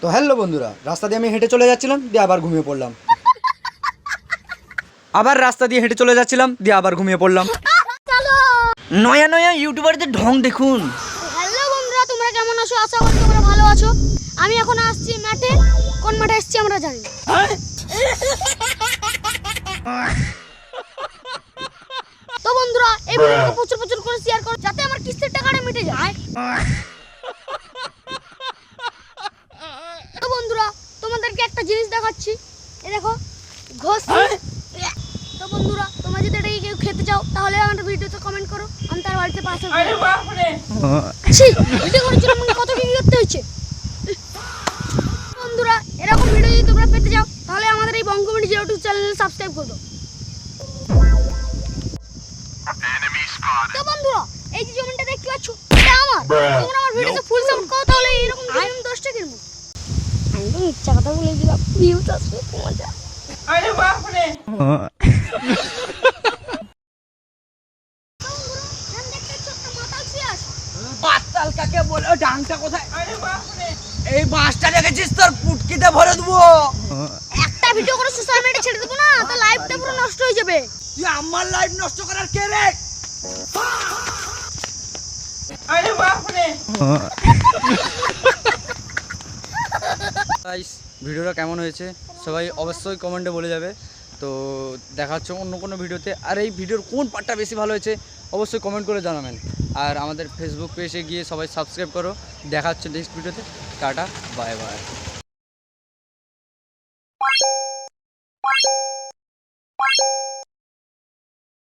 তো হ্যালো বন্ধুরা, রাস্তা দিয়ে আমি হেঁটে চলে যাচ্ছিলাম, দিয়ে আবার ঘুমিয়ে পড়লাম। আবার রাস্তা দিয়ে হেঁটে চলে যাচ্ছিলাম, দিয়ে আবার ঘুমিয়ে পড়লাম। নয়া নয়া ইউটিউবারদের ঢং দেখুন। হ্যালো বন্ধুরা, তোমরা কেমন আছো? আশা করি তোমরা ভালো আছো। আমি এখন আসছি মাঠে। কোন মাঠে এসেছি আমরা জানি না। তো বন্ধুরা, এই ভিডিওটা প্রচুর প্রচুর করে শেয়ার করো যাতে আমার কিস্তির টাকাটা মিটে যায়। তো বন্ধুরা, তোমাদেরকে একটা জিনিস দেখাচ্ছি। এই দেখো, ঘোষ। তো বন্ধুরা, তোমরা যদি এটা কেউ খেতে চাও তাহলে আমার ভিডিওতে কমেন্ট করো, আমি তার বাড়িতে পাঠাবো। আরে বাপ রে, ছি, ভিডিও করেছিলাম মানে কত কি করতে হচ্ছে। বন্ধুরা, এরকম ভিডিও যদি তোমরা পেতে চাও তাহলে আমাদের এই বঙ্গবন্ধু 02 চ্যানেল সাবস্ক্রাইব করে দাও। তো বন্ধুরা, এই যে জমিটা দেখতে পাচ্ছ, এটা আমার। তোমরা আমার ভিডিওতে ফুল সাপোর্ট করো তাহলে এরকম ভিডিও আমি 10টা কিনবো। একদম ইচ্ছা কথা বলে দিলাম, ভিউজ আসবে মজা। আরে বাপ রে, বাতাল কাকে বলে? ও ডাংটা কোথায়? এই বাঁশটা রেখেছিস তোর পুটকিতে ভরে দেবো। একটা ভিডিও করে সোশ্যাল মিডিয়া ছেড়ে দেবো না, তো লাইভটা পুরো নষ্ট হয়ে যাবে। তুই আমার লাইফ নষ্ট করার কে রে? আরে বাপ রে। গাইস, ভিডিওটা কেমন হয়েছে সবাই অবশ্যই কমেন্টে বলে যাবে। তো দেখা হচ্ছে অন্য কোনো ভিডিওতে। আর এই ভিডিওর কোন পার্টটা বেশি ভালো হয়েছে অবশ্যই কমেন্ট করে জানাবেন। আর আমাদের ফেসবুক পেজে গিয়ে সবাই সাবস্ক্রাইব করো। দেখা হচ্ছে নেক্সট ভিডিওতে। Tata, bye bye.